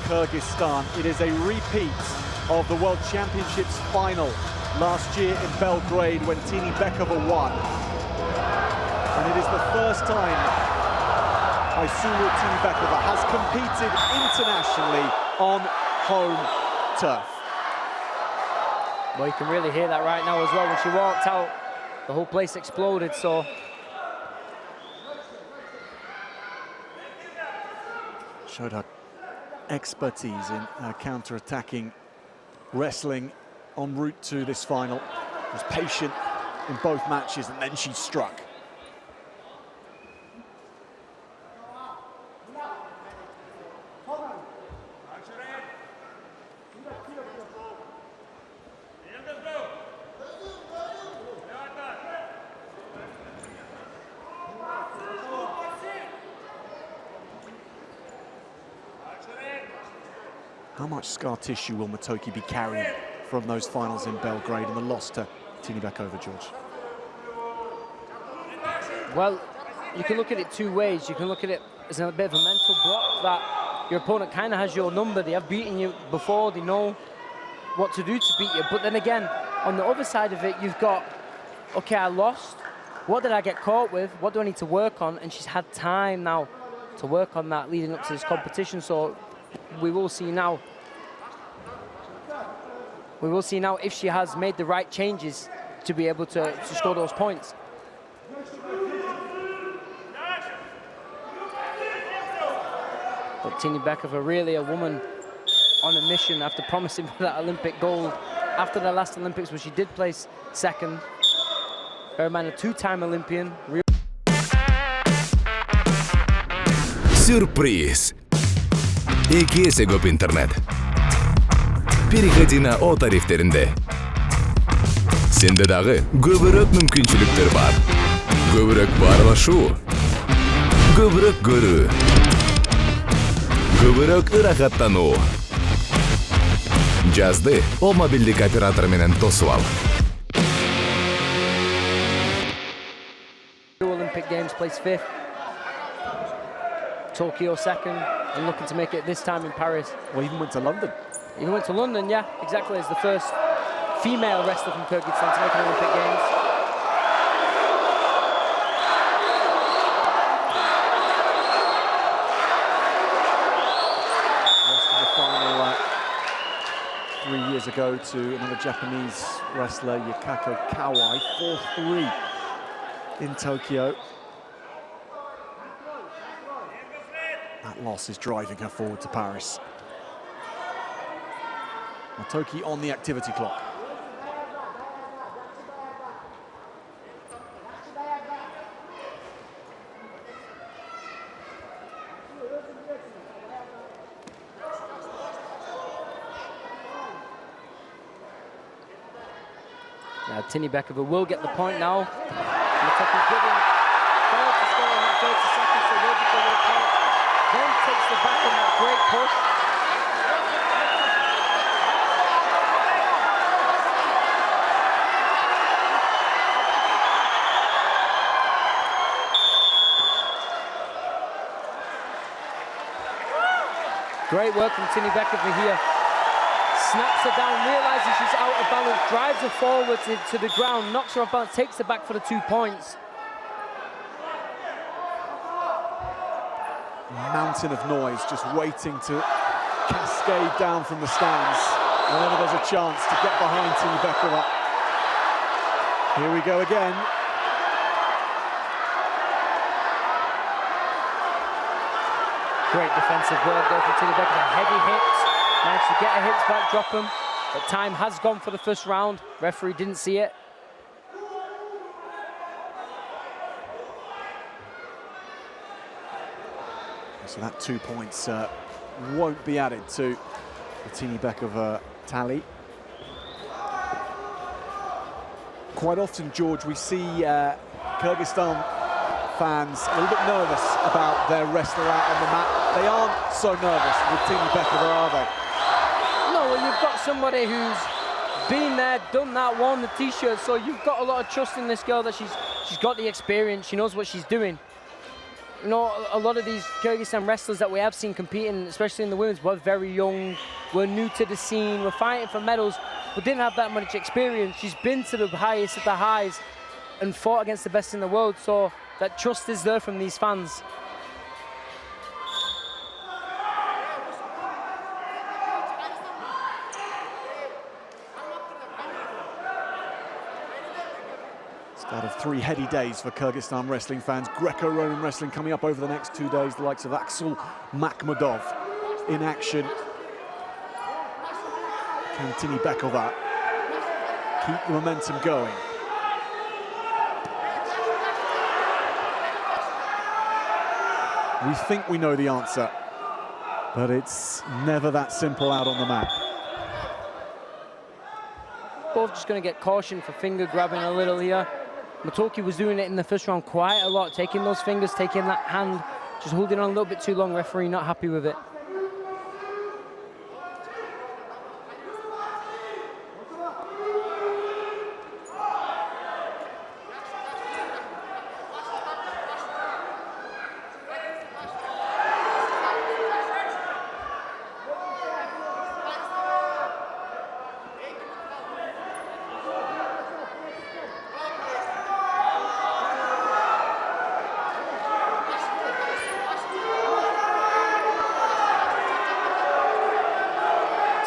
Kyrgyzstan. It is a repeat of the World Championships final last year in Belgrade when Tini Bekova won. And it is the first time Aysunur Tinibekova has competed internationally on home turf. Well, you can really hear that right now as well. When she walked out, the whole place exploded, so. Showed her expertise in counter-attacking wrestling en route to this final. Was patient in both matches, and then she struck. How much scar tissue will Motoki be carrying from those finals in Belgrade and the loss to Tini Bekova, George? Well, you can look at it two ways. You can look at it as a bit of a mental block that your opponent kind of has your number. They have beaten you before. They know what to do to beat you. But then again, on the other side of it, you've got, okay, I lost. What did I get caught with? What do I need to work on? And she's had time now to work on that leading up to this competition. So we will see now. We will see now if she has made the right changes to be able to score those points. But Tini Bekova, really a woman on a mission after promising for that Olympic gold after the last Olympics, where she did place second. Bear in mind, a two-time Olympian. Сюрприз! Экесе көп интернет. Переходи на О тарифтеринде. Сенде дагы көбүрөөк мүмкүнчүлүктөр бар. Көбүрөөк баарлашуу. Көбүрөөк көрүү. Көбүрөөк ырахаттануу. Жазды О мобилдик оператор менен тосуп ал. Olympic Games placed fifth. Tokyo second, and looking to make it this time in Paris. Well, even went to London. Even went to London, yeah, exactly, as the first female wrestler from Kyrgyzstan to make an Olympic Games. Lost in the final 3 years ago to another Japanese wrestler, Yukako Kawai, 4-3 in Tokyo. That loss is driving her forward to Paris. Motoki on the activity clock. Now Tini Bekova will get the point now. Motoki giving failed to score in that 30 seconds, so will be with a point. Then takes the back on that great push. Great work from Tini Bekova here. Snaps her down, realizes she's out of balance, drives her forward to the ground, knocks her off balance, takes her back for the 2 points. Mountain of noise just waiting to cascade down from the stands whenever there's a chance to get behind Tini Bekova. Here we go again. Great defensive work there from Tini Bekova. Heavy hits, managed to get her hits back, drop them. But time has gone for the first round. Referee didn't see it. So that 2 points won't be added to the Tini Bekova tally. Quite often, George, we see Kyrgyzstan fans a little bit nervous about their wrestler out on the mat. They aren't so nervous with Tini Bekova, are they? No, well, you've got somebody who's been there, done that, worn the t-shirt, so you've got a lot of trust in this girl that she's got the experience, she knows what she's doing. you know, a lot of these Kyrgyzstan wrestlers that we have seen competing, especially in the women's, were very young, were new to the scene, were fighting for medals, but didn't have that much experience. She's been to the highest of the highs and fought against the best in the world, so that trust is there from these fans. Start of 3 heady days for Kyrgyzstan wrestling fans. Greco-Roman wrestling coming up over the next 2 days. The likes of Axel Makhmudov in action. Can Tinibekova keep the momentum going? We think we know the answer, but it's never that simple out on the map. Both just going to get cautioned for finger grabbing a little here. Motoki was doing it in the first round quite a lot, taking those fingers, taking that hand, just holding on a little bit too long. Referee not happy with it.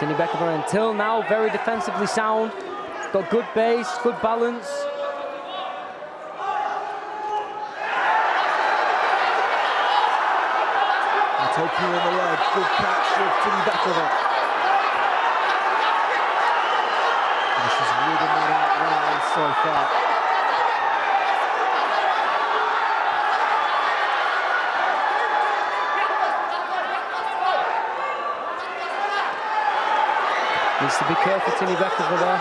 Tinibekova until now very defensively sound, got good base, good balance. Taking on the leg, good catch of Tinibekova. And she's ridden that out well so far. Needs to be careful, Tinibekova there.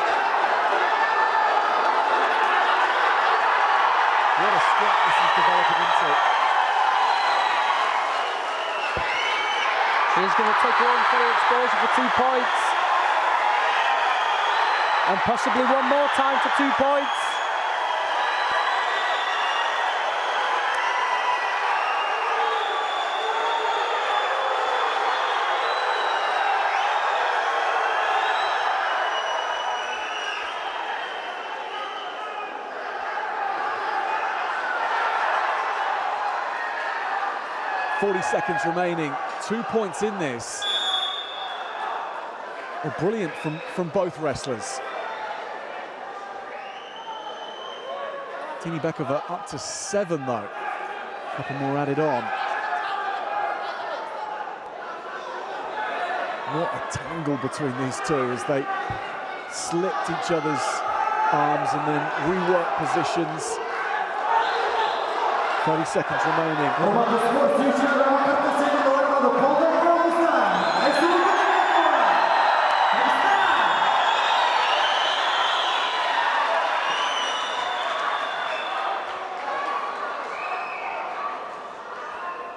What a scrap this is developing into. She's going to take her on for exposure for 2 points. And possibly one more time for 2 points. Seconds remaining, 2 points in this. Oh, brilliant from both wrestlers. Tinibekova up to 7 though. A couple more added on. What a tangle between these two as they slipped each other's arms and then reworked positions. 30 seconds remaining.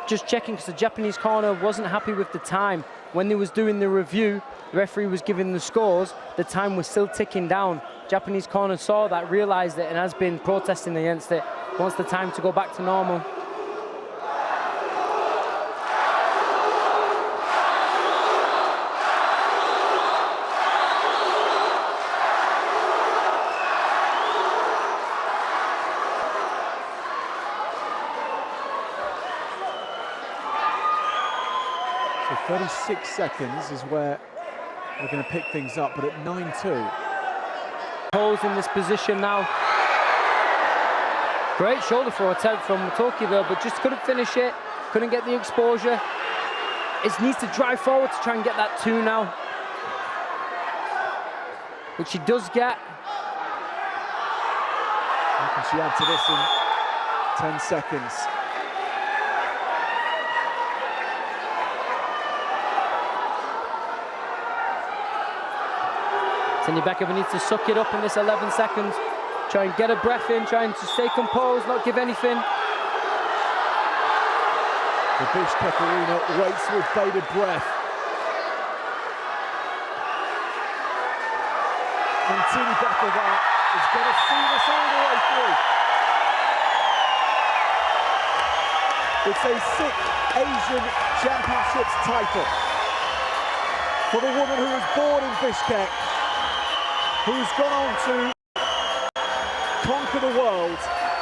Just checking because the Japanese corner wasn't happy with the time. When they was doing the review, the referee was giving the scores, the time was still ticking down. Japanese corner saw that, realized it, and has been protesting against it. Wants the time to go back to normal. So 36 seconds is where we're going to pick things up, but at 9-2. Pose in this position now. Great shoulder throw attempt from Motoki there, but just couldn't finish it, couldn't get the exposure. It needs to drive forward to try and get that 2 now, which she does get. How can she add to this in 10 seconds? Tinibekova needs to suck it up in this 11 seconds. Try and get a breath in, trying to stay composed, not give anything. The Bishkek Arena waits with bated breath. And Tinibekova is going to see this all the way through. It's a 6th Asian Championships title for the woman who was born in Bishkek, who's gone on to conquer the world.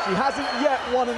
She hasn't yet won an